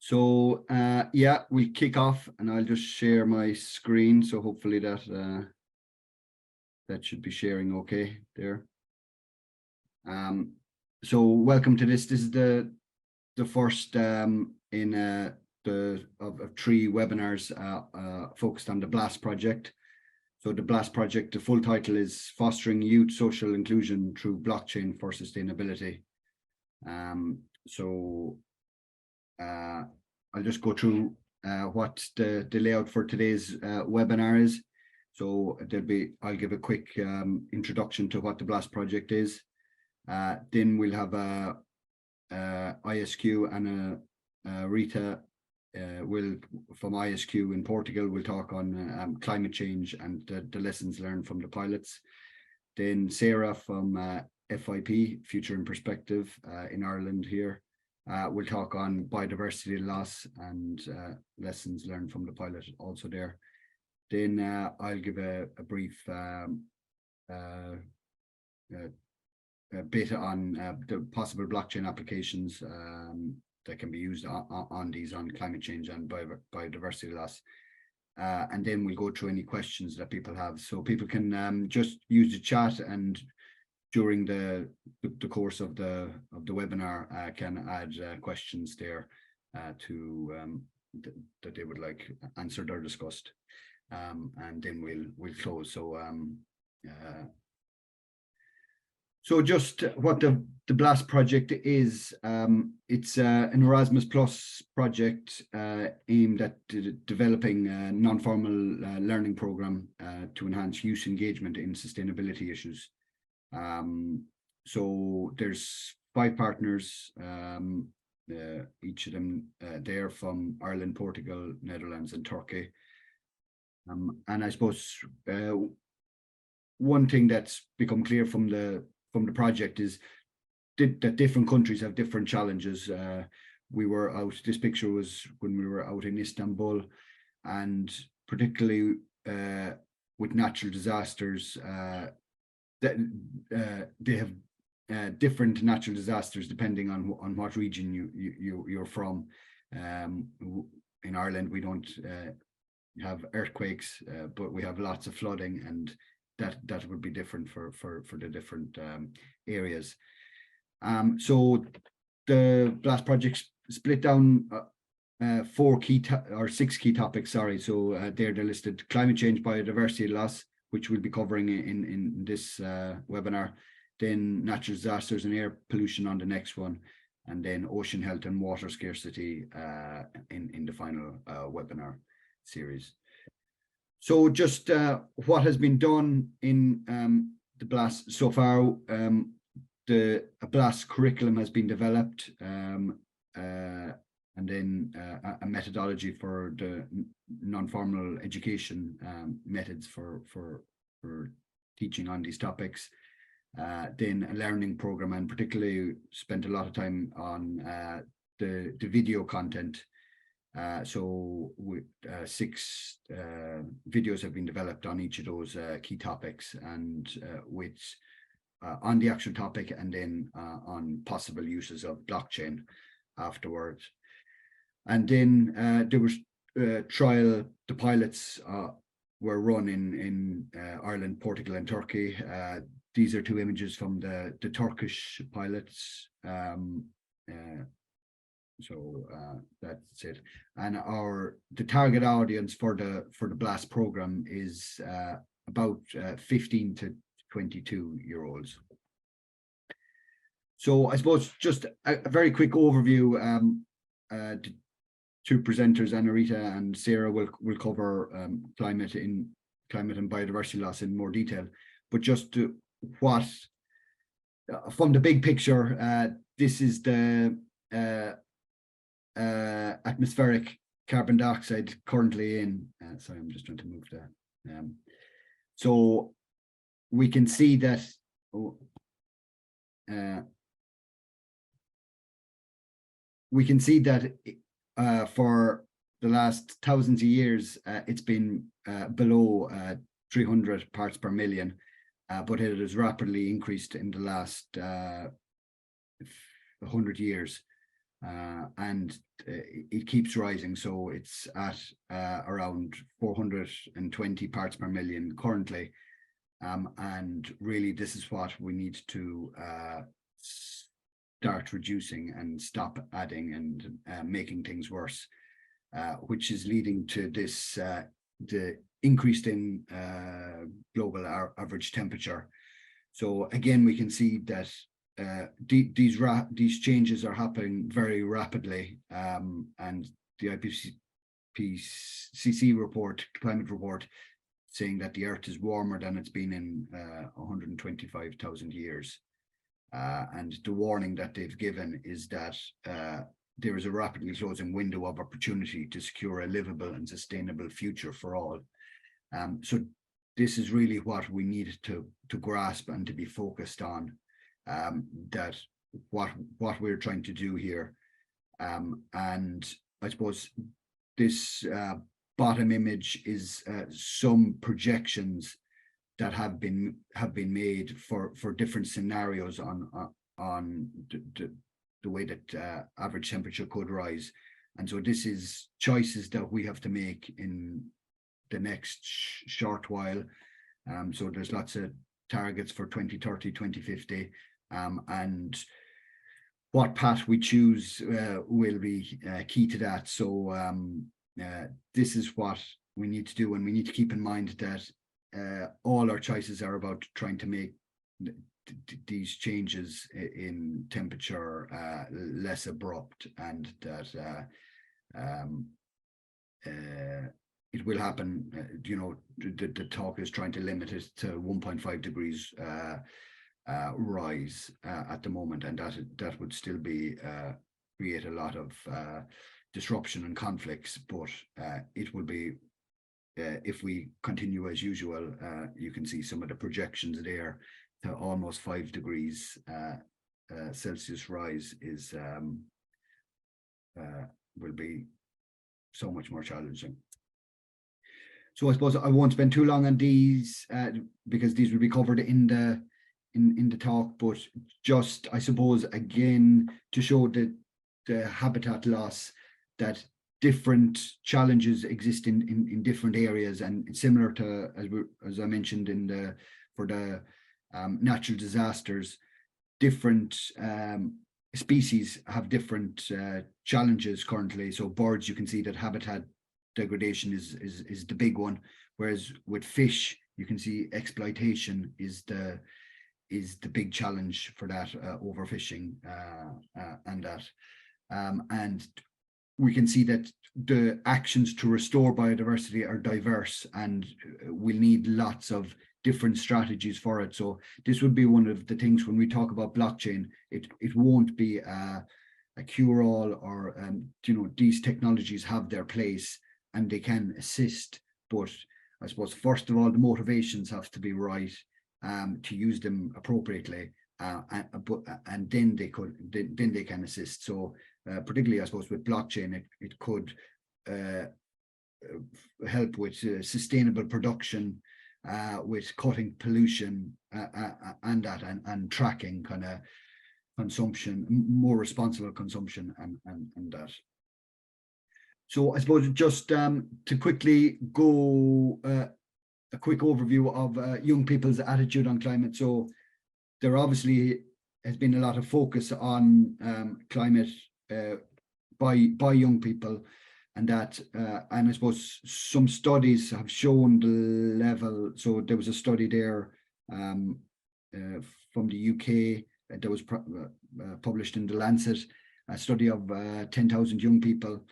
So yeah, we'll kick off and I'll just share my screen. So hopefully that that should be sharing okay there. So welcome to this. This is the first in of 3 webinars focused on the BLAST project. So the BLAST project, the full title is Fostering Youth Social Inclusion Through Blockchain for Sustainability. I'll just go through what the layout for today's webinar is. So I'll give a quick introduction to what the BLAST project is. Then we'll have a ISQ and a Rita from ISQ in Portugal will talk on climate change and the lessons learned from the pilots. Then Sarah from FIP, Future in Perspective in Ireland here, we'll talk on biodiversity loss and lessons learned from the pilot also there. Then I'll give a brief bit on the possible blockchain applications that can be used on climate change and biodiversity loss. And then we'll go through any questions that people have. So people can just use the chat, and during the course of the webinar can add questions there that they would like answered or discussed. And then we'll close. So just what the BLAST project is, it's an Erasmus Plus project aimed at developing a non-formal learning program to enhance youth engagement in sustainability issues. So there's 5 partners, each of them there from Ireland, Portugal, Netherlands, and Turkey. And I suppose one thing that's become clear from the project is that different countries have different challenges. We were out, this picture was when we were out in Istanbul, and particularly with natural disasters, they have different natural disasters depending on what region you're from. In Ireland, we don't have earthquakes, but we have lots of flooding, and that would be different for the different areas. So the BLAST project split down 6 key topics. Sorry, so they're listed: climate change, biodiversity loss, which we'll be covering in this webinar. Then natural disasters and air pollution on the next one, and then ocean health and water scarcity in the final webinar series. So just what has been done in the BLAST so far. The BLAST curriculum has been developed, and then a methodology for the non-formal education methods for teaching on these topics. Then a learning program, and particularly spent a lot of time on the video content. So 6 videos have been developed on each of those key topics, and which on the actual topic, and then on possible uses of blockchain afterwards. And then there was the pilots were run in Ireland, Portugal, and Turkey. These are 2 images from the Turkish pilots. So that's it. And the target audience for the BLAST program is about 15 to 22-year-olds. So I suppose just a very quick overview. The 2 presenters, Anarita and Sarah, will cover climate and biodiversity loss in more detail. But just from the big picture, this is the atmospheric carbon dioxide currently in. Sorry, I'm just trying to move that. So we can see that. We can see that for the last thousands of years, it's been below 300 parts per million, but it has rapidly increased in the last 100 years. and it keeps rising. So it's at around 420 parts per million currently. And really, this is what we need to start reducing and stop adding and making things worse, which is leading to this the increase in global average temperature. So again, we can see that these changes are happening very rapidly, and the IPCC report, climate report, saying that the Earth is warmer than it's been in 125,000 years. And the warning that they've given is that there is a rapidly closing window of opportunity to secure a livable and sustainable future for all. So this is really what we need to grasp and to be focused on, that what we're trying to do here. And I suppose this bottom image is some projections that have been made for different scenarios on the way that average temperature could rise. And so this is choices that we have to make in the next short while. So there's lots of targets for 2030, 2050, and what path we choose will be key to that. So this is what we need to do, and we need to keep in mind that all our choices are about trying to make these changes in temperature less abrupt, and that it will happen. You know, the talk is trying to limit it to 1.5 degrees rise at the moment, and that would still be create a lot of disruption and conflicts, but it will be, if we continue as usual, you can see some of the projections there to almost 5 degrees Celsius rise is will be so much more challenging. So I suppose I won't spend too long on these because these will be covered in the talk, but just, I suppose, again, to show that the habitat loss, that different challenges exist in different areas, and similar to, as I mentioned for the natural disasters, different species have different challenges currently. So birds, you can see that habitat degradation is the big one, whereas with fish, you can see exploitation is the big challenge for that, overfishing and that. And we can see that the actions to restore biodiversity are diverse, and we'll need lots of different strategies for it. So this would be one of the things when we talk about blockchain, it won't be a cure-all, or you know, these technologies have their place and they can assist, but I suppose first of all the motivations have to be right to use them appropriately, and then they can assist. So particularly, I suppose, with blockchain, it could help with sustainable production, with cutting pollution, and that, and tracking kind of consumption, more responsible consumption, and that. So I suppose just to quickly go a quick overview of young people's attitude on climate. So there obviously has been a lot of focus on climate by young people, and that, and I suppose some studies have shown the level. So there was a study there from the UK that was published in The Lancet, a study of 10,000 young people,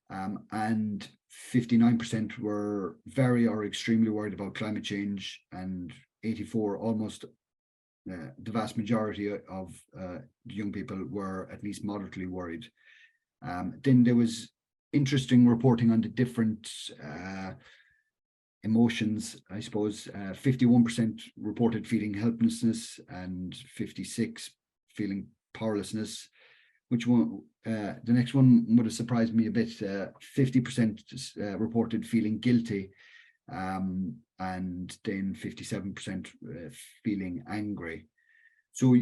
and 59% were very or extremely worried about climate change, and 84, almost the vast majority of the young people were at least moderately worried. Then there was interesting reporting on the different emotions, I suppose. 51% reported feeling helplessness, and 56% feeling powerlessness. Which one? The next one would have surprised me a bit. 50% reported feeling guilty, and then 57% feeling angry. So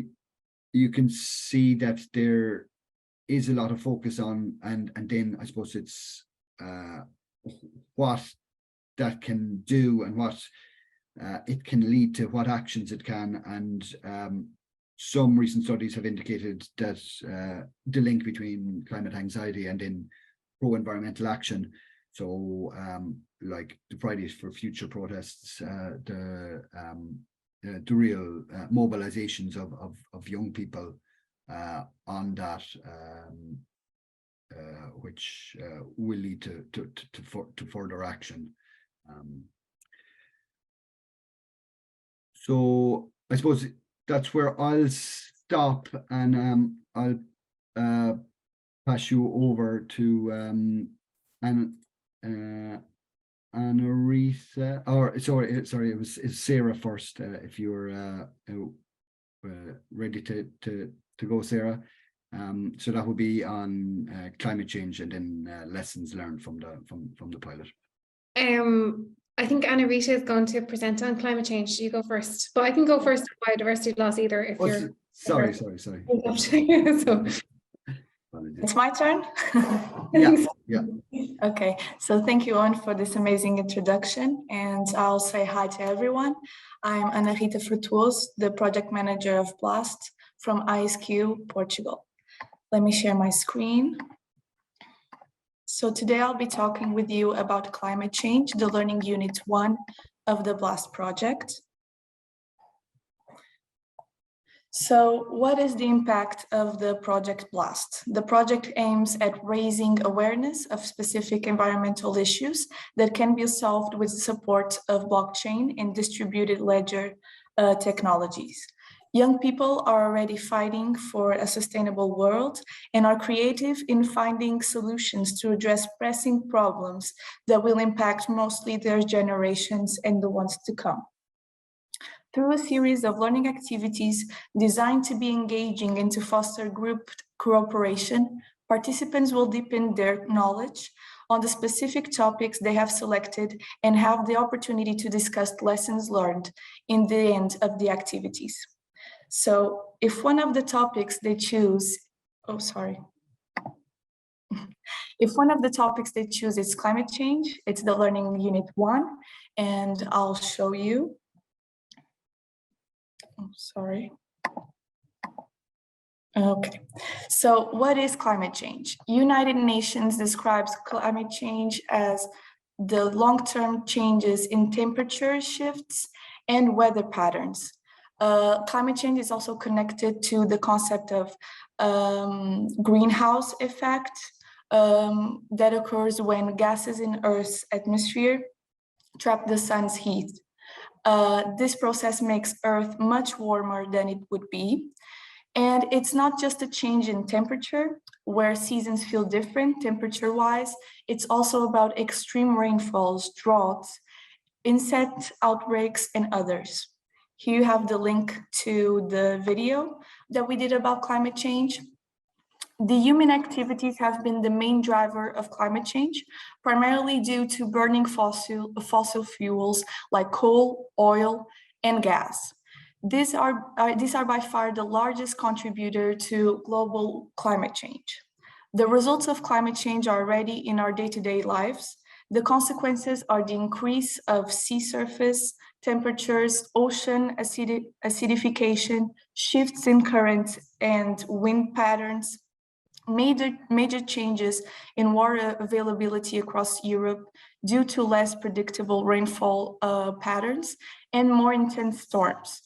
you can see that there is a lot of focus on, and then I suppose it's what that can do and what it can lead to, what actions it can, and some recent studies have indicated that the link between climate anxiety and then pro-environmental action. So like the Fridays for Future protests, the real mobilizations of young people on that, which will lead to further action. So I suppose that's where I'll stop, and I'll pass you over to Annarita, or sorry, it's Sarah first. If you're ready to go, Sarah. So that would be on climate change, and then lessons learned from the pilot. I think Annarita is going to present on climate change. You go first, but I can go first on biodiversity loss either if you're. Sorry. So, it's my turn. Yeah. Okay, so thank you, Owen, for this amazing introduction, and I'll say hi to everyone. I'm Annarita Frutuoso, the project manager of BLAST from ISQ, Portugal. Let me share my screen. So today I'll be talking with you about climate change, the learning unit 1 of the BLAST project. So what is the impact of the project BLAST? The project aims at raising awareness of specific environmental issues that can be solved with the support of blockchain and distributed ledger technologies. Young people are already fighting for a sustainable world and are creative in finding solutions to address pressing problems that will impact mostly their generations and the ones to come. Through a series of learning activities designed to be engaging and to foster group cooperation, participants will deepen their knowledge on the specific topics they have selected and have the opportunity to discuss lessons learned in the end of the activities. So if one of the topics they choose, if one of the topics they choose is climate change, it's the learning unit 1, and I'll show you. Okay, so what is climate change? United Nations describes climate change as the long-term changes in temperature shifts and weather patterns. Climate change is also connected to the concept of greenhouse effect that occurs when gases in Earth's atmosphere trap the sun's heat. This process makes Earth much warmer than it would be. And it's not just a change in temperature, where seasons feel different temperature-wise. It's also about extreme rainfalls, droughts, insect outbreaks, and others. Here you have the link to the video that we did about climate change. The human activities have been the main driver of climate change, primarily due to burning fossil fuels like coal, oil, and gas. These are by far the largest contributor to global climate change. The results of climate change are already in our day-to-day lives. The consequences are the increase of sea surface temperatures, ocean acidification, shifts in currents and wind patterns, major changes in water availability across Europe due to less predictable rainfall patterns and more intense storms.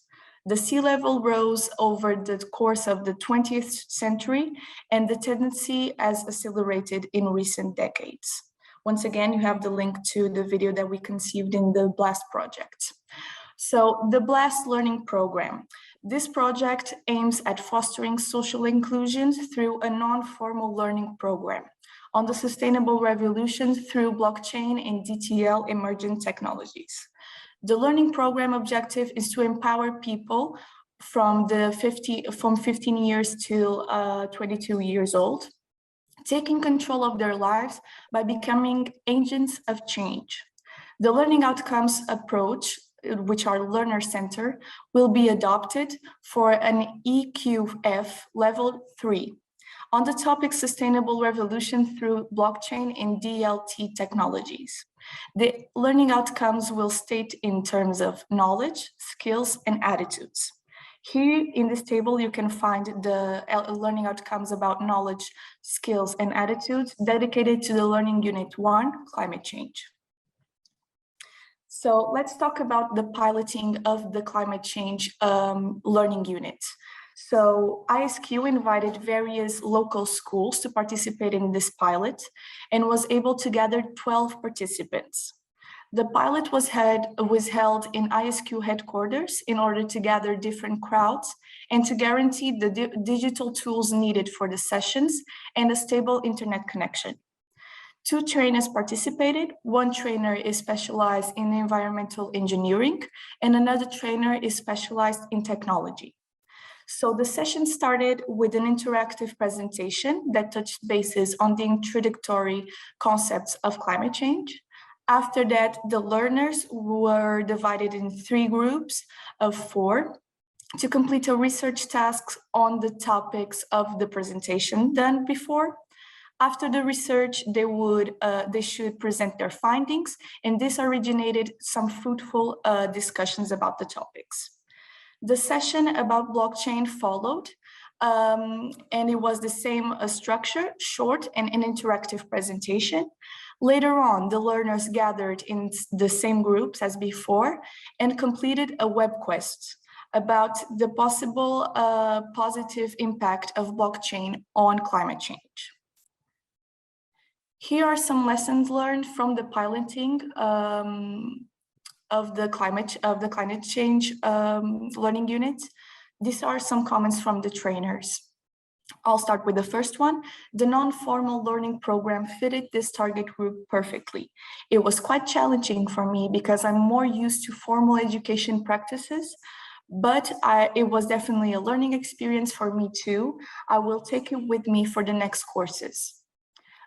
The sea level rose over the course of the 20th century, and the tendency has accelerated in recent decades. Once again, you have the link to the video that we conceived in the BLAST project. So the BLAST learning program. This project aims at fostering social inclusion through a non-formal learning program on the sustainable revolution through blockchain and DTL emergent technologies. The learning program objective is to empower people from 15 years to 22 years old, taking control of their lives by becoming agents of change. The learning outcomes approach, which are learner center, will be adopted for an EQF level 3. on the topic Sustainable Revolution through Blockchain in DLT Technologies. The learning outcomes will state in terms of knowledge, skills, and attitudes. Here in this table, you can find the learning outcomes about knowledge, skills, and attitudes dedicated to the Learning Unit 1, Climate Change. So let's talk about the piloting of the climate change learning unit. So ISQ invited various local schools to participate in this pilot and was able to gather 12 participants. The pilot was held in ISQ headquarters in order to gather different crowds and to guarantee the digital tools needed for the sessions and a stable internet connection. 2 trainers participated. 1 trainer is specialized in environmental engineering and another trainer is specialized in technology. So the session started with an interactive presentation that touched bases on the introductory concepts of climate change. After that, the learners were divided in 3 groups of 4 to complete a research task on the topics of the presentation done before. After the research, they should present their findings, and this originated some fruitful discussions about the topics. The session about blockchain followed, and it was the same structure, short and an interactive presentation. Later on, the learners gathered in the same groups as before and completed a web quest about the possible positive impact of blockchain on climate change. Here are some lessons learned from the piloting of the climate change learning unit. These are some comments from the trainers. I'll start with the first one. The non-formal learning program fitted this target group perfectly. It was quite challenging for me because I'm more used to formal education practices, but it was definitely a learning experience for me too. I will take it with me for the next courses.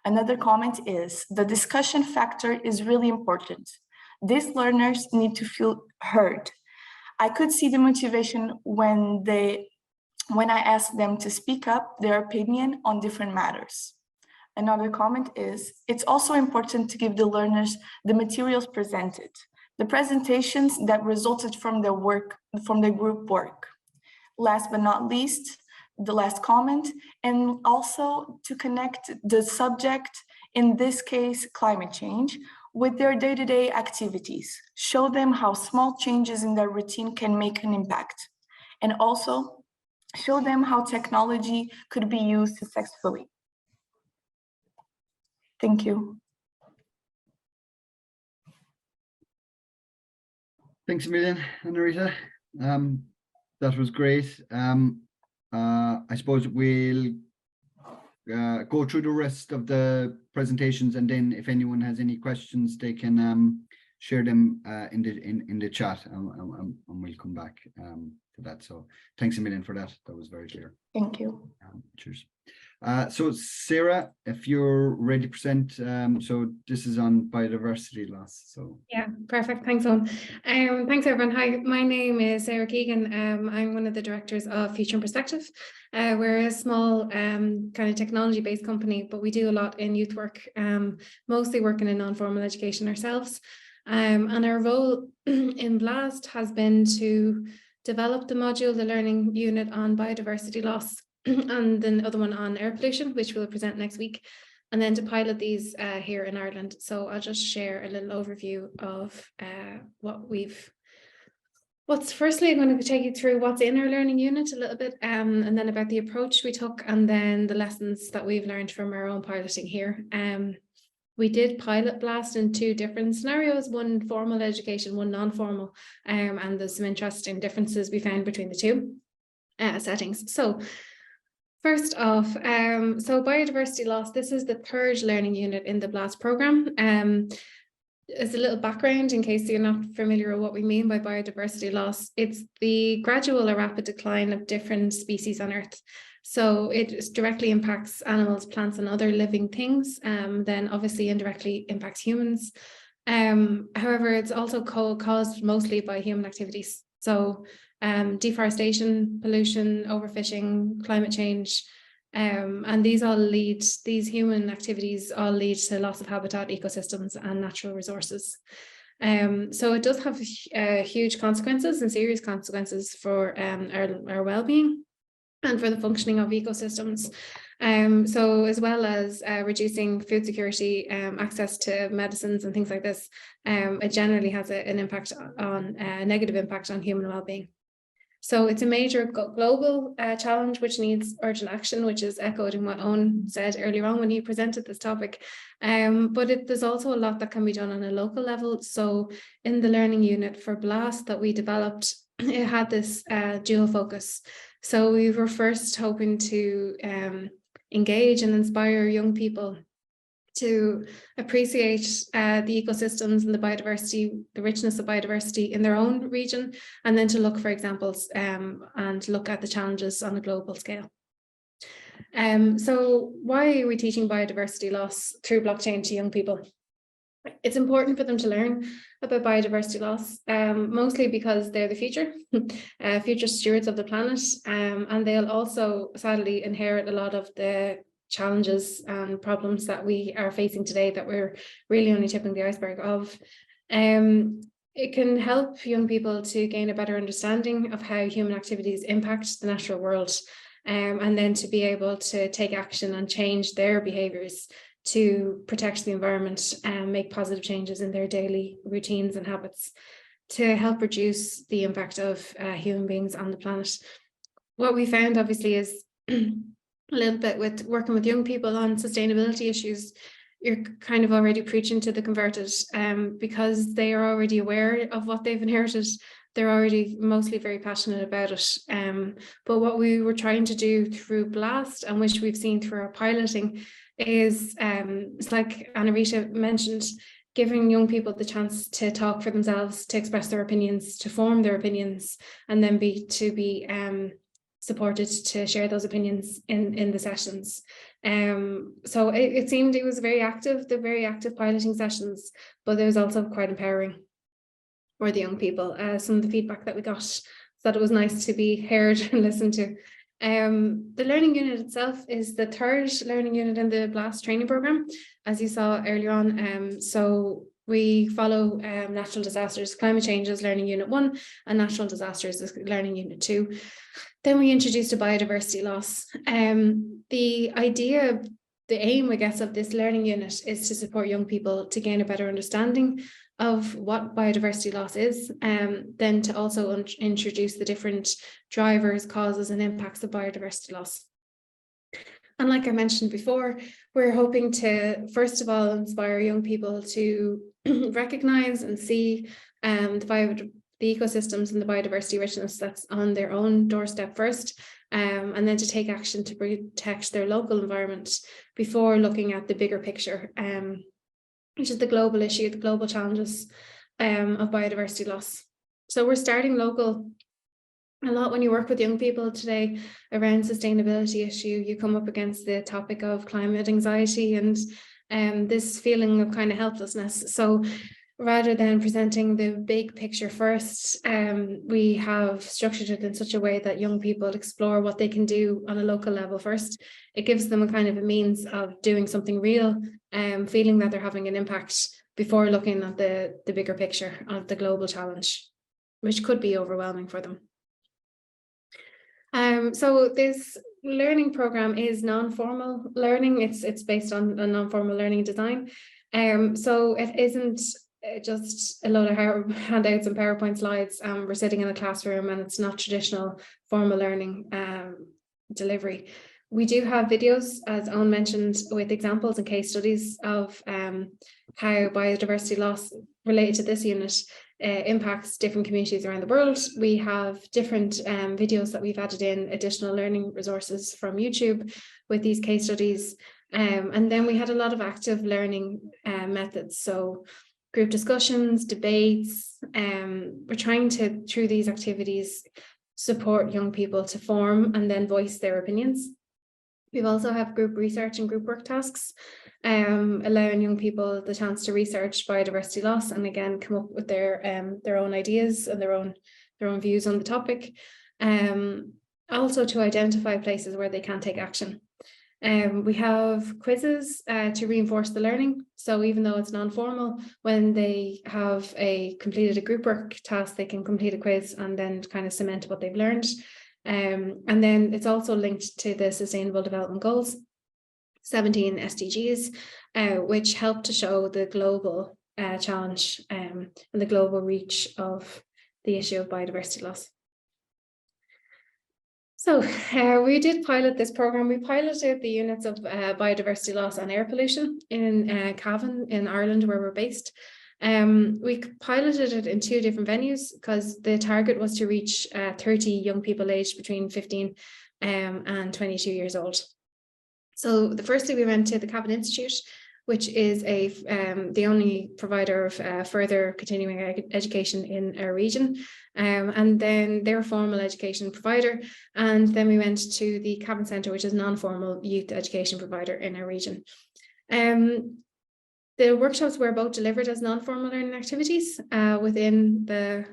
Another comment is the discussion factor is really important. These learners need to feel heard. I could see the motivation when I asked them to speak up their opinion on different matters. Another comment is, it's also important to give the learners the materials presented, the presentations that resulted from their work, from their group work. Last but not least, the last comment, and also to connect the subject, in this case, climate change, with their day-to-day activities. Show them how small changes in their routine can make an impact. And also show them how technology could be used successfully. Thank you. Thanks a million, Anna-Rita. That was great. I suppose we'll go through the rest of the presentations, and then if anyone has any questions, they can share them in the chat, and we'll come back to that. So thanks a million for that. That was very clear. Thank you. Cheers. So Sarah, if you're ready to present, so this is on biodiversity loss. So yeah, perfect. Thanks, Owen. Thanks everyone. Hi, my name is Sarah Keegan. I'm one of the directors of Future and Perspective. We're a small kind of technology-based company, but we do a lot in youth work, mostly working in non-formal education ourselves. And our role in BLAST has been to develop the module, the learning unit on biodiversity loss, and then the other one on air pollution, which we'll present next week, and then to pilot these here in Ireland. So I'll just share a little overview of firstly, I'm going to take you through what's in our learning unit a little bit, and then about the approach we took, and then the lessons that we've learned from our own piloting here. We did pilot BLAST in 2 different scenarios, one formal education, one non-formal, and there's some interesting differences we found between the 2 settings. So first off, so biodiversity loss, this is the 3rd learning unit in the BLAST program. As a little background, in case you're not familiar with what we mean by biodiversity loss, it's the gradual or rapid decline of different species on Earth. So it directly impacts animals, plants, and other living things, then obviously indirectly impacts humans. However, it's also caused mostly by human activities. So deforestation, pollution, overfishing, climate change, And these human activities all lead to loss of habitat, ecosystems, and natural resources. So it does have huge consequences and serious consequences for our well-being and for the functioning of ecosystems. So as well as reducing food security, access to medicines and things like this, it generally has an impact on a negative impact on human well-being. So it's a major global challenge which needs urgent action, which is echoed in what Owen said earlier on when he presented this topic. But there's also a lot that can be done on a local level. So in the learning unit for BLAST that we developed, it had this dual focus. So we were first hoping to engage and inspire young people to appreciate the ecosystems and the biodiversity, the richness of biodiversity in their own region, and then to look for examples and look at the challenges on a global scale. So why are we teaching biodiversity loss through blockchain to young people? It's important for them to learn about biodiversity loss, mostly because they're the future, future stewards of the planet, and they'll also sadly inherit a lot of the challenges and problems that we are facing today that we're really only tipping the iceberg of. It can help young people to gain a better understanding of how human activities impact the natural world, and then to be able to take action and change their behaviours to protect the environment and make positive changes in their daily routines and habits to help reduce the impact of human beings on the planet. What we found obviously is a little bit with working with young people on sustainability issues, you're kind of already preaching to the converted, because they are already aware of what they've inherited. They're already mostly very passionate about it. But what we were trying to do through BLAST, and which we've seen through our piloting, is it's like Anna-Rita mentioned, giving young people the chance to talk for themselves, to express their opinions, to form their opinions, and then be supported to share those opinions in the sessions. So it seemed it was very active piloting sessions, but it was also quite empowering for the young people. Some of the feedback that we got, that it was nice to be heard and listened to. The learning unit itself is the third learning unit in the BLAST training program, as you saw earlier on. So we follow natural disasters, climate changes, learning unit 1, and natural disasters is learning unit 2. Then we introduced a biodiversity loss. The aim, I guess, of this learning unit is to support young people to gain a better understanding of what biodiversity loss is, then to also introduce the different drivers, causes, and impacts of biodiversity loss. And like I mentioned before, we're hoping to, first of all, inspire young people to recognize and see the ecosystems and the biodiversity richness that's on their own doorstep first, and then to take action to protect their local environment before looking at the bigger picture, which is the global issue, the global challenges of biodiversity loss. So we're starting local. A lot when you work with young people today around sustainability issue, you come up against the topic of climate anxiety and this feeling of kind of helplessness. So rather than presenting the big picture first, we have structured it in such a way that young people explore what they can do on a local level first. It gives them a kind of a means of doing something real, feeling that they're having an impact before looking at the bigger picture of the global challenge, which could be overwhelming for them. So this learning program is non-formal learning. It's based on a non-formal learning design. So it isn't just a load of handouts and PowerPoint slides. We're sitting in a classroom and it's not traditional formal learning delivery. We do have videos, as Owen mentioned, with examples and case studies of how biodiversity loss related to this unit impacts different communities around the world. We have different videos that we've added in, additional learning resources from YouTube with these case studies. And then we had a lot of active learning methods. So group discussions, debates. We're trying to, through these activities, support young people to form and then voice their opinions. We've also have group research and group work tasks, allowing young people the chance to research biodiversity loss and again come up with their own ideas and their own views on the topic. also to identify places where they can take action. We have quizzes to reinforce the learning. So even though it's non-formal, when they have completed a group work task, they can complete a quiz and then kind of cement what they've learned. And then it's also linked to the Sustainable Development Goals, 17 SDGs, which help to show the global challenge and the global reach of the issue of biodiversity loss. So we did pilot this program. We piloted the units of biodiversity loss and air pollution in Cavan in Ireland, where we're based. We piloted it in 2 different venues because the target was to reach 30 young people aged between 15 and 22 years old. So the first day we went to the Cavan Institute, which is the only provider of further continuing education in our region. And then they're a formal education provider. And then we went to the Cavan Centre, which is a non-formal youth education provider in our region. The workshops were both delivered as non-formal learning activities within the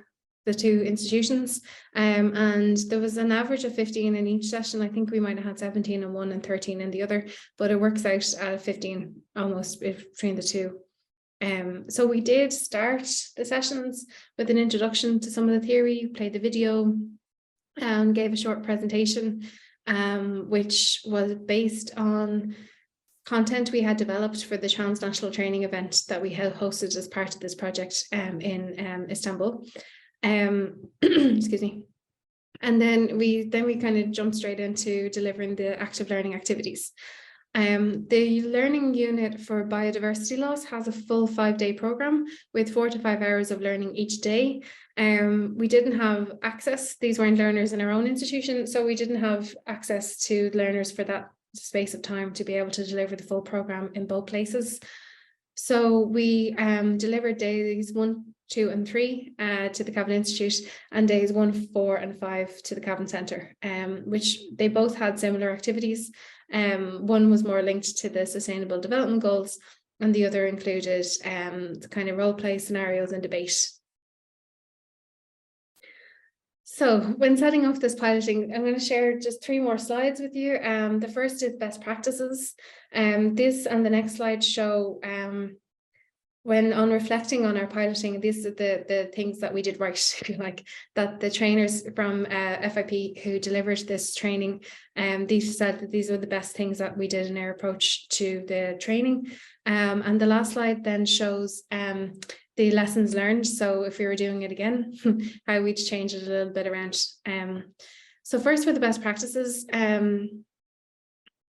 2 institutions. And there was an average of 15 in each session. I think we might have had 17 in one and 13 in the other, but it works out at 15 almost between the 2. So we did start the sessions with an introduction to some of the theory, played the video, and gave a short presentation, which was based on content we had developed for the transnational training event that we had hosted as part of this project in Istanbul. Excuse me. And then we kind of jumped straight into delivering the active learning activities. The learning unit for biodiversity loss has a full 5-day program with 4 to 5 hours of learning each day. We didn't have access. These weren't learners in our own institution, so we didn't have access to learners for that space of time to be able to deliver the full program in both places. So we delivered days 1, 2, and 3 to the Cavan Institute, and days 1, 4, and 5 to the Cavan Centre, which they both had similar activities. One was more linked to the Sustainable Development Goals, and the other included kind of role play scenarios and debate. So when setting up this piloting, I'm going to share just 3 more slides with you. The first is best practices. This and the next slide show when on reflecting on our piloting, these are the things that we did right, if you like, that the trainers from FIP who delivered this training, these said that these were the best things that we did in our approach to the training. And the last slide then shows the lessons learned. So if we were doing it again, how we'd change it a little bit around. So first for the best practices,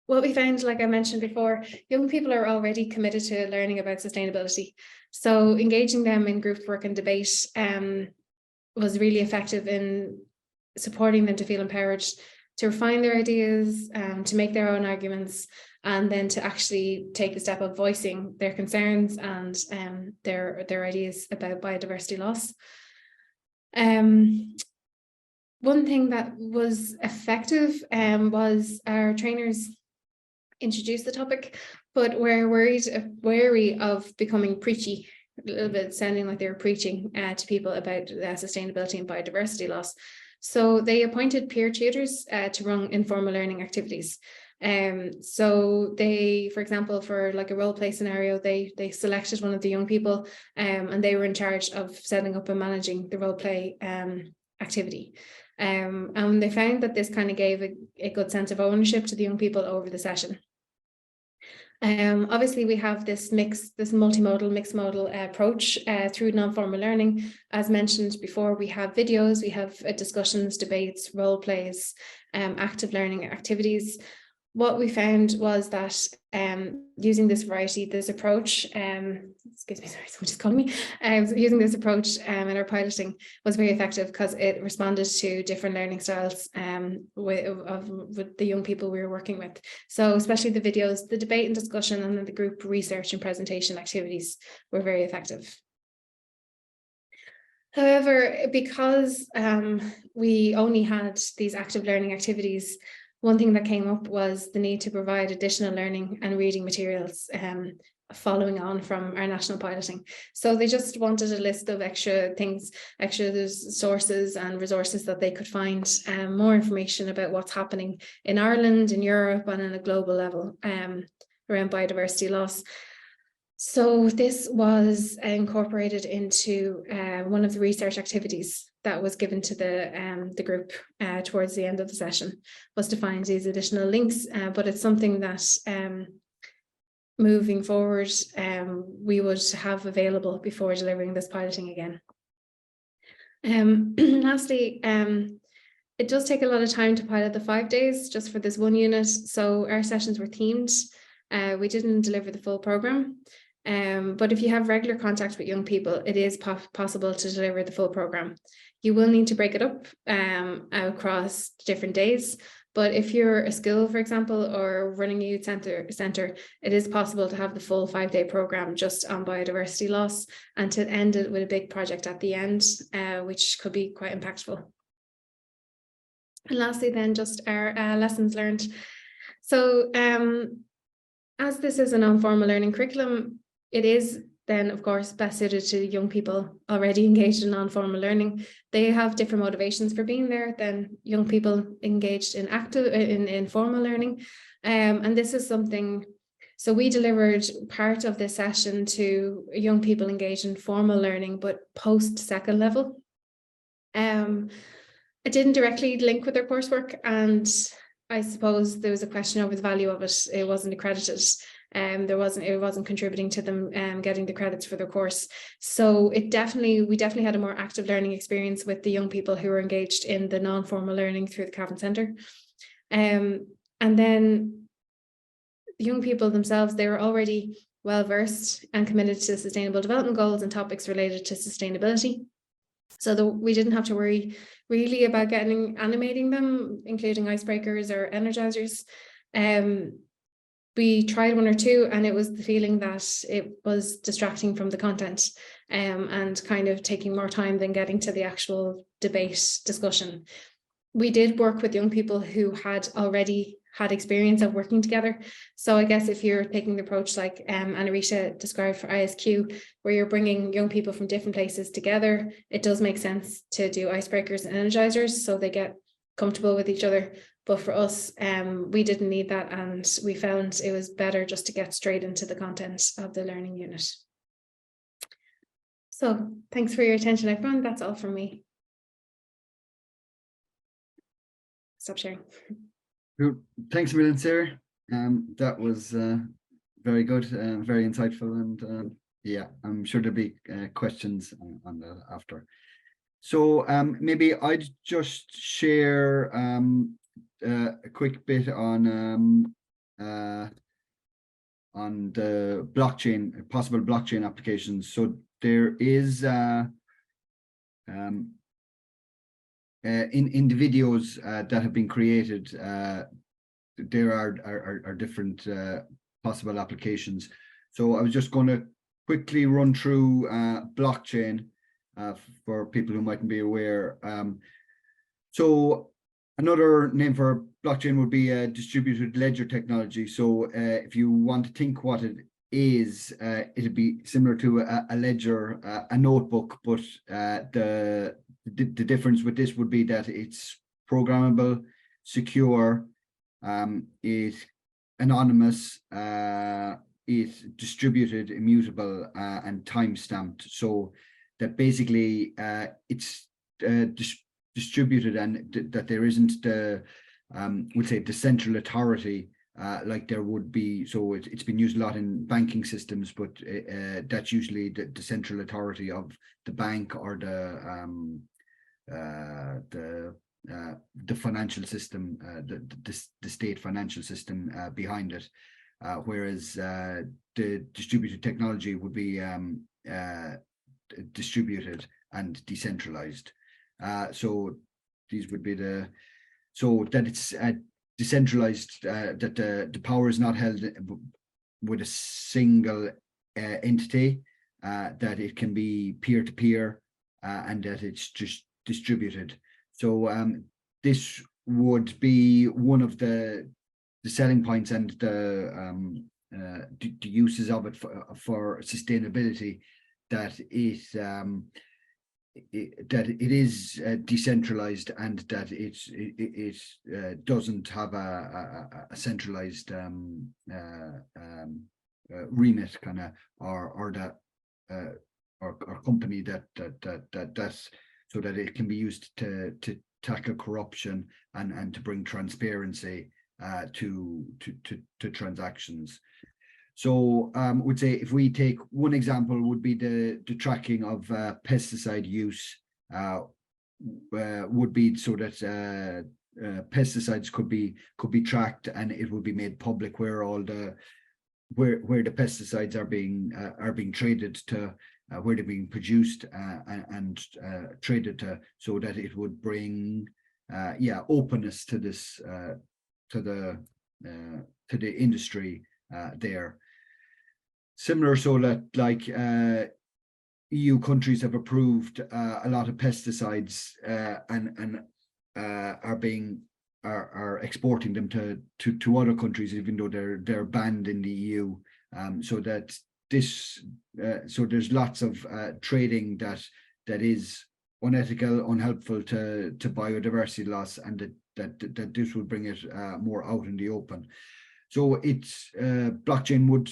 what we found, like I mentioned before, young people are already committed to learning about sustainability. So engaging them in group work and debate was really effective in supporting them to feel empowered to refine their ideas, to make their own arguments, and then to actually take the step of voicing their concerns and their ideas about biodiversity loss. One thing that was effective was our trainers introduced the topic, but were wary of becoming preachy, a little bit sounding like they were preaching to people about sustainability and biodiversity loss. So they appointed peer tutors to run informal learning activities. So they, for example, for like a role play scenario, they selected one of the young people and they were in charge of setting up and managing the role play activity. And they found that this kind of gave a good sense of ownership to the young people over the session. Obviously, we have this multimodal, mixed modal approach through non-formal learning. As mentioned before, we have videos, we have discussions, debates, role plays, active learning activities. What we found was that using this approach, excuse me, sorry, someone just called me, using this approach in our piloting was very effective because it responded to different learning styles with the young people we were working with. So especially the videos, the debate and discussion, and then the group research and presentation activities were very effective. However, because we only had these active learning activities, one thing that came up was the need to provide additional learning and reading materials following on from our national piloting. So they just wanted a list of extra things, extra sources and resources that they could find, more information about what's happening in Ireland, in Europe, and on a global level around biodiversity loss. So this was incorporated into one of the research activities that was given to the group towards the end of the session, was to find these additional links, but it's something that moving forward, we would have available before delivering this piloting again. Lastly, it does take a lot of time to pilot the 5 days just for this one unit. So our sessions were themed. We didn't deliver the full program. But if you have regular contact with young people, it is possible to deliver the full program. You will need to break it up across different days. But if you're a school, for example, or running a youth centre, it is possible to have the full 5-day program just on biodiversity loss, and to end it with a big project at the end, which could be quite impactful. And lastly, then, just our lessons learned. So as this is a non-formal learning curriculum, it is then, of course, best suited to young people already engaged in non-formal learning. They have different motivations for being there than young people engaged in formal learning. And this is something, so we delivered part of this session to young people engaged in formal learning, but post-second level. It didn't directly link with their coursework, and I suppose there was a question over the value of it. It wasn't accredited. It wasn't contributing to them getting the credits for their course. So we definitely had a more active learning experience with the young people who were engaged in the non-formal learning through the Cavan Centre. And then the young people themselves, they were already well versed and committed to sustainable development goals and topics related to sustainability. So we didn't have to worry really about animating them, including icebreakers or energizers. We tried one or two, and it was the feeling that it was distracting from the content, and kind of taking more time than getting to the actual debate discussion. We did work with young people who had already had experience of working together. So I guess if you're taking the approach like Anna-Rita described for ISQ, where you're bringing young people from different places together, it does make sense to do icebreakers and energizers so they get comfortable with each other. But for us, we didn't need that, and we found it was better just to get straight into the content of the learning unit. So thanks for your attention, everyone. That's all from me. Stop sharing. Thanks a million, Sarah. That was very good, very insightful, and yeah, I'm sure there'll be questions on that after. So maybe I'd just share a quick bit on the blockchain, possible blockchain applications. So there is in the videos that have been created, there are different possible applications. So I was just going to quickly run through blockchain for people who mightn't be aware. So another name for blockchain would be distributed ledger technology. So if you want to think what it is, it'd be similar to a ledger, a notebook, but the difference with this would be that it's programmable, secure, it's anonymous, it's distributed, immutable, and time-stamped. So that basically it's distributed, and that there isn't the we'll say the central authority like there would be. So it's been used a lot in banking systems, but that's usually the central authority of the bank or the financial system, the state financial system behind it, whereas the distributed technology would be distributed and decentralized. So these would be so that it's decentralized, that the power is not held with a single entity, that it can be peer-to-peer, and that it's just distributed. So this would be one of the selling points and the the uses of it for sustainability, that it is decentralized, and that it doesn't have a centralized remit, kind of, or that or company that's so that it can be used to tackle corruption and to bring transparency to transactions. So would say, if we take one example, would be the tracking of pesticide use, would be so that pesticides could be tracked, and it would be made public where all the where the pesticides are being traded to, where they're being produced and traded to, so that it would bring openness to this to the industry there. Similar, so that like EU countries have approved a lot of pesticides and are exporting them to other countries, even though they're banned in the EU. So that this so there's lots of trading that is unethical, unhelpful to biodiversity loss, and that this will bring it more out in the open. So it's blockchain would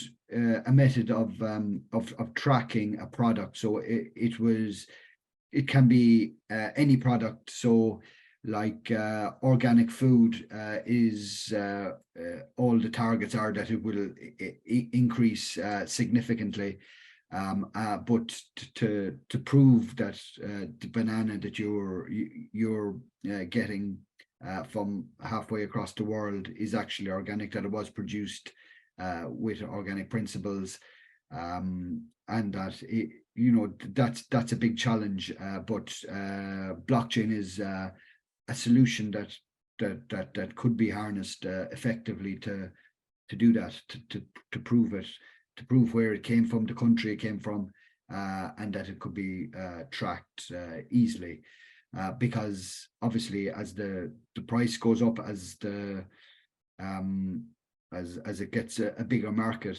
a method of tracking a product. So it can be any product. So like organic food is all the targets are that it will increase significantly. But to prove that the banana that you're getting from halfway across the world is actually organic, that it was produced with organic principles, and that that's a big challenge. But blockchain is a solution that could be harnessed effectively to do that, to prove it, to prove where it came from, the country it came from, and that it could be tracked easily. Because obviously, as the price goes up, as it gets a bigger market,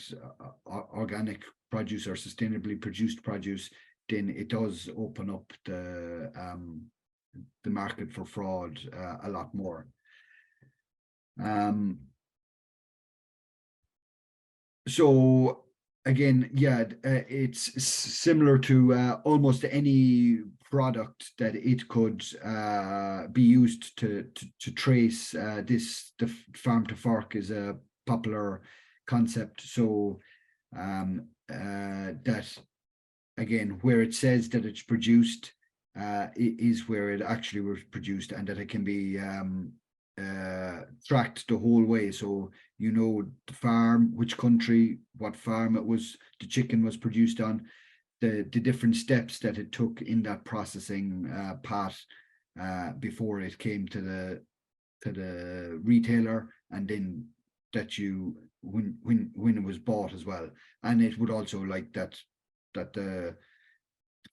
organic produce or sustainably produced produce, then it does open up the market for fraud a lot more. So again, it's similar to almost any product that it could be used to trace. The farm to fork is a popular concept. So that again, where it says that it's produced is where it actually was produced, and that it can be tracked the whole way. So the farm, which country, what farm it was, the chicken was produced on, the different steps that it took in that processing path before it came to the retailer, and then that when it was bought as well. And it would also like that the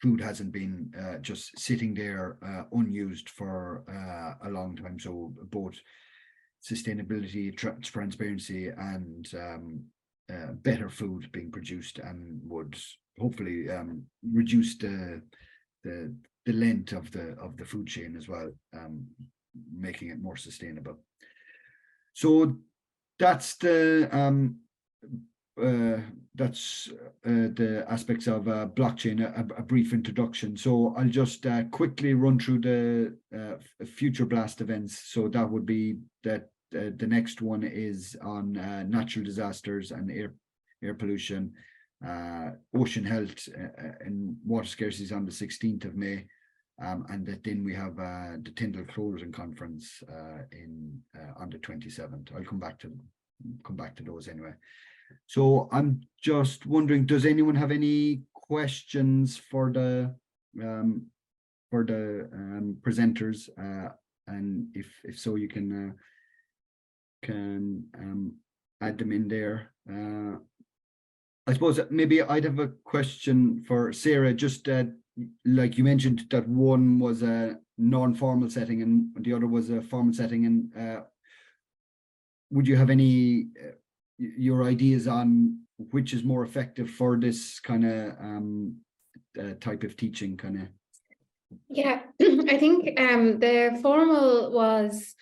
food hasn't been just sitting there unused for a long time. So both sustainability, transparency, and better food being produced, and would hopefully reduce the length of the food chain as well, making it more sustainable. So that's the aspects of blockchain, a brief introduction. So I'll just quickly run through the future blast events. So that would be that the next one is on natural disasters and air pollution, ocean health, and water scarcity is on the 16th of May. And then we have the Tyndall Closing Conference on the 27th. I'll come back to those anyway. So I'm just wondering, does anyone have any questions for the presenters? And if so, you can add them in there. I suppose maybe I'd have a question for Sarah. Just like you mentioned that one was a non-formal setting and the other was a formal setting, and would you have any your ideas on which is more effective for this kind of type of teaching kind of? Yeah, I think the formal was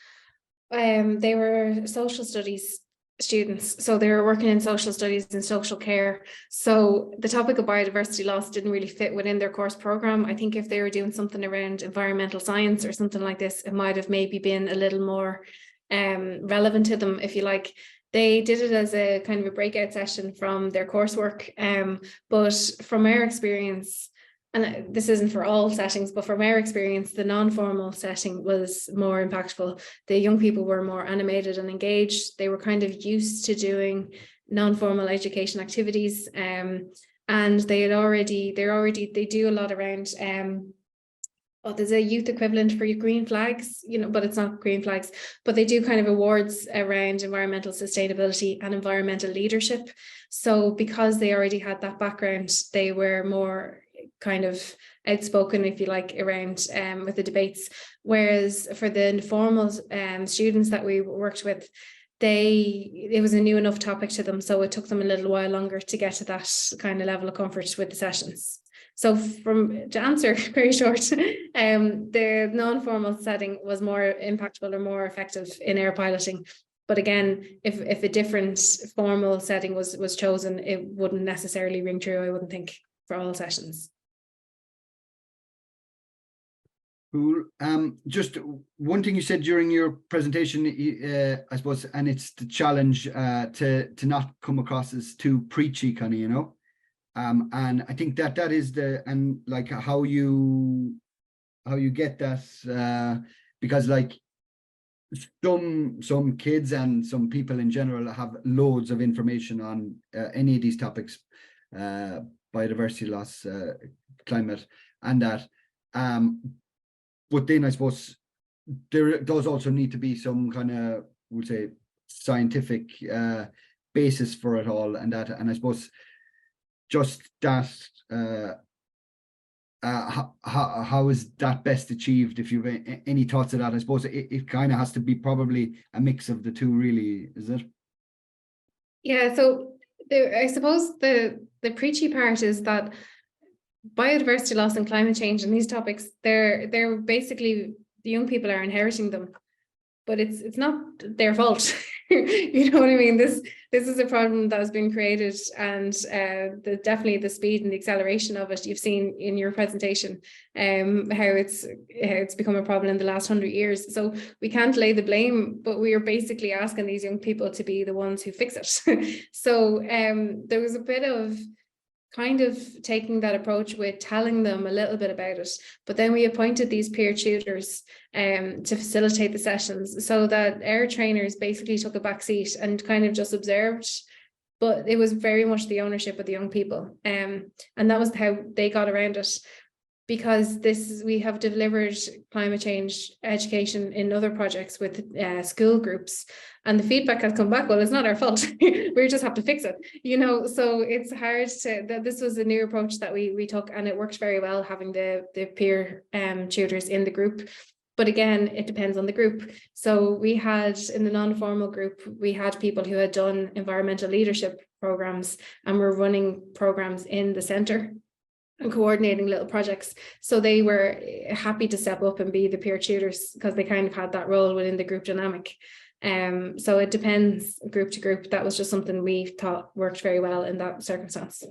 they were social studies students, so they were working in social studies and social care. So the topic of biodiversity loss didn't really fit within their course program. I think if they were doing something around environmental science or something like this, it might have maybe been a little more relevant to them, if you like. They did it as a kind of a breakout session from their coursework, but from our experience, and this isn't for all settings, but from our experience, the non-formal setting was more impactful. The young people were more animated and engaged. They were kind of used to doing non-formal education activities, and they do a lot around there's a youth equivalent for your green flags, but it's not green flags, but they do kind of awards around environmental sustainability and environmental leadership. So because they already had that background, they were more kind of outspoken, if you like, around with the debates. Whereas for the informal students that we worked with, it was a new enough topic to them, so it took them a little while longer to get to that kind of level of comfort with the sessions. So to answer very short, the non-formal setting was more impactful or more effective in air piloting. But again, if a different formal setting was chosen, it wouldn't necessarily ring true, I wouldn't think, for all sessions. Cool. Just one thing you said during your presentation, I suppose, and it's the challenge to not come across as too preachy, kind of, and I think that is like how you get that, because like some kids and some people in general have loads of information on any of these topics, biodiversity loss, climate, and that. But then I suppose there does also need to be some kind of, we'll say, scientific basis for it all, and I suppose just that. How is that best achieved? If you've any thoughts of that, I suppose it kind of has to be probably a mix of the two, really, is it? Yeah. So I suppose the preachy part is that biodiversity loss and climate change and these topics, they're basically, the young people are inheriting them, but it's not their fault. You know what I mean? This is a problem that has been created, and definitely the speed and the acceleration of it, you've seen in your presentation, how it's become a problem in the last 100 years. So we can't lay the blame, but we are basically asking these young people to be the ones who fix it. So there was a bit of kind of taking that approach with telling them a little bit about it, but then we appointed these peer tutors to facilitate the sessions, so that our trainers basically took a back seat and kind of just observed, but it was very much the ownership of the young people, and that was how they got around it. Because we have delivered climate change education in other projects with school groups, and the feedback has come back, well, it's not our fault. We just have to fix it, so it's hard to, this was a new approach that we took, and it worked very well, having the peer tutors in the group. But again, it depends on the group. So we had, in the non-formal group, we had people who had done environmental leadership programs and were running programs in the centre and coordinating little projects. So they were happy to step up and be the peer tutors, because they kind of had that role within the group dynamic. So it depends group to group. That was just something we thought worked very well in that circumstance.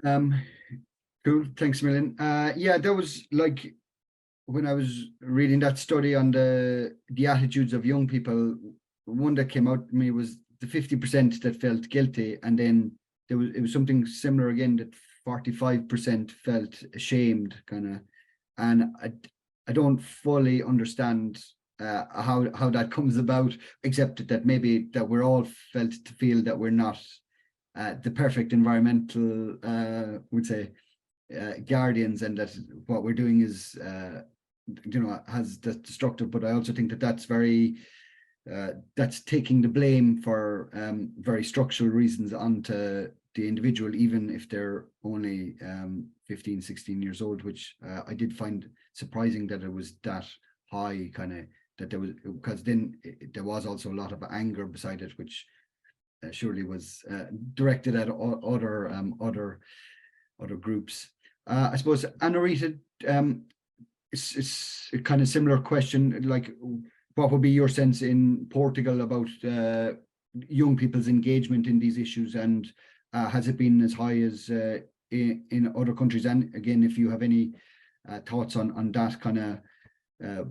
Cool, thanks a million. Yeah, that was like, when I was reading that study on the attitudes of young people, one that came out to me was the 50% that felt guilty, and then it was something similar again, that 45% felt ashamed, kind of, and I don't fully understand how that comes about, except that maybe that we're all felt to feel that we're not the perfect environmental, would say, guardians, and that what we're doing is has that destructive. But I also think that that's very that's taking the blame for very structural reasons onto the individual, even if they're only 15, 16 years old, which I did find surprising, that it was that high kind of that there was, because then there was also a lot of anger beside it, which surely was directed at other groups. I suppose, Anna-Rita, it's a kind of similar question, like what would be your sense in Portugal about young people's engagement in these issues, and has it been as high as in other countries? And again, if you have any thoughts on that kind of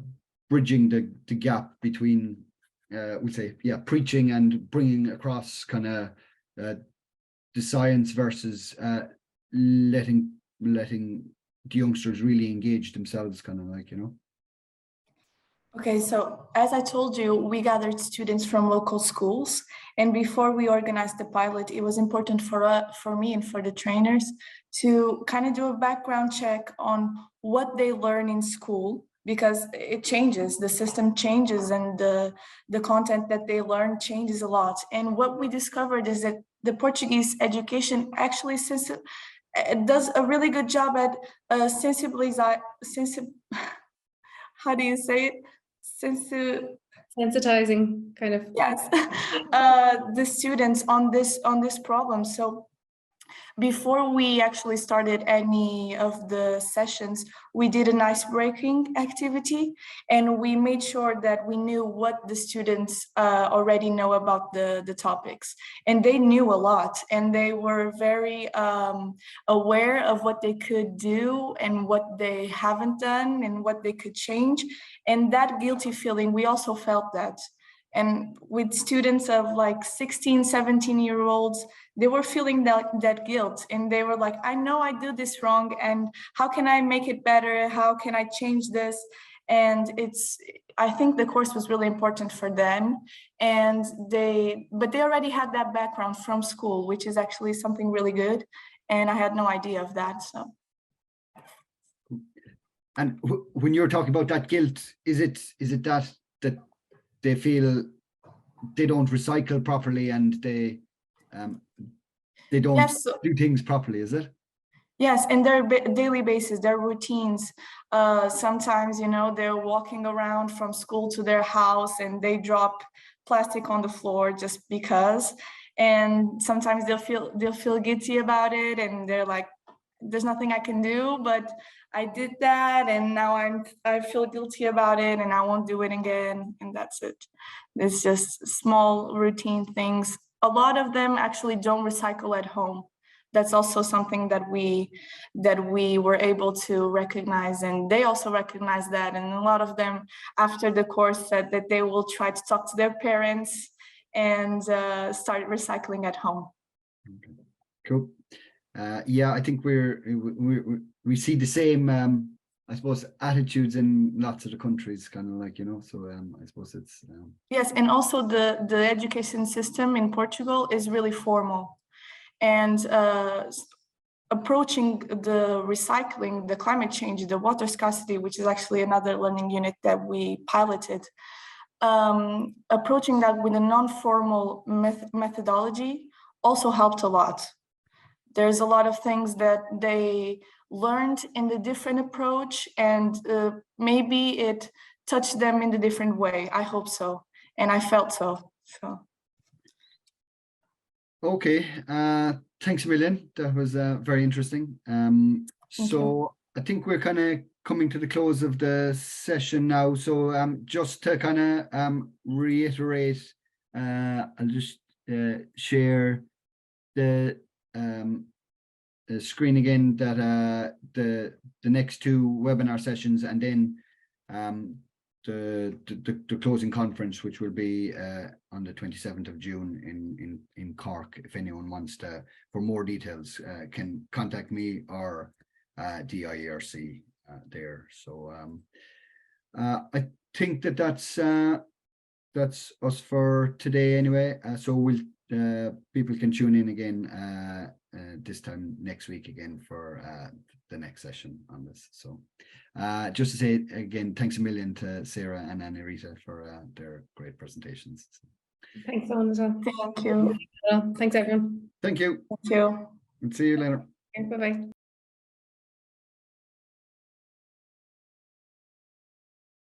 bridging the gap between we'll say, preaching and bringing across kind of the science versus letting the youngsters really engage themselves, kind of like, you know. Okay, so as I told you, we gathered students from local schools, and before we organized the pilot, it was important for me and for the trainers to kind of do a background check on what they learn in school, because it changes, the system changes, and the content that they learn changes a lot. And what we discovered is that the Portuguese education actually does a really good job at how do you say it? Sensitizing, kind of. Yes, the students on this problem. So before we actually started any of the sessions, we did an ice-breaking activity, and we made sure that we knew what the students already know about the topics. And they knew a lot, and they were very aware of what they could do and what they haven't done and what they could change. And that guilty feeling, we also felt that. And with students of like 16, 17-year-olds, they were feeling that guilt, and they were like, I know I do this wrong, and how can I make it better? How can I change this? And I think the course was really important for them, but they already had that background from school, which is actually something really good. And I had no idea of that, so. And when you're talking about that guilt, is it that they feel they don't recycle properly and they don't do things properly, is it? Yes, and their daily basis, their routines. Sometimes, you know, they're walking around from school to their house and they drop plastic on the floor just because. And sometimes they'll feel guilty about it, and they're like, there's nothing I can do, but I did that, and now I feel guilty about it, and I won't do it again, and that's it. It's just small routine things. A lot of them actually don't recycle at home. That's also something that we were able to recognize, and they also recognize that. And a lot of them after the course said that they will try to talk to their parents and start recycling at home. Okay. Cool. Yeah, I think we see the same, I suppose, attitudes in lots of the countries, kind of like, you know, so I suppose it's... Yes, and also the education system in Portugal is really formal. And approaching the recycling, the climate change, the water scarcity, which is actually another learning unit that we piloted, approaching that with a non-formal methodology also helped a lot. There's a lot of things that they learned in the different approach, and maybe it touched them in a different way. I hope so, and I felt so. Okay, thanks a million. That was very interesting. So I think we're kind of coming to the close of the session now. So just to kind of reiterate, I'll just share the screen again, that the next two webinar sessions, and then the closing conference, which will be on the 27th of June in Cork. If anyone wants to, for more details, can contact me or DIERC there. So I think that's us for today anyway. So people can tune in again this time next week again for the next session on this. So just to say again, thanks a million to Sarah and Anna-Rita for their great presentations. Thanks, Owen, as well. Thank you. Thanks, everyone. Thank you. Thank you. And see you later. Bye-bye.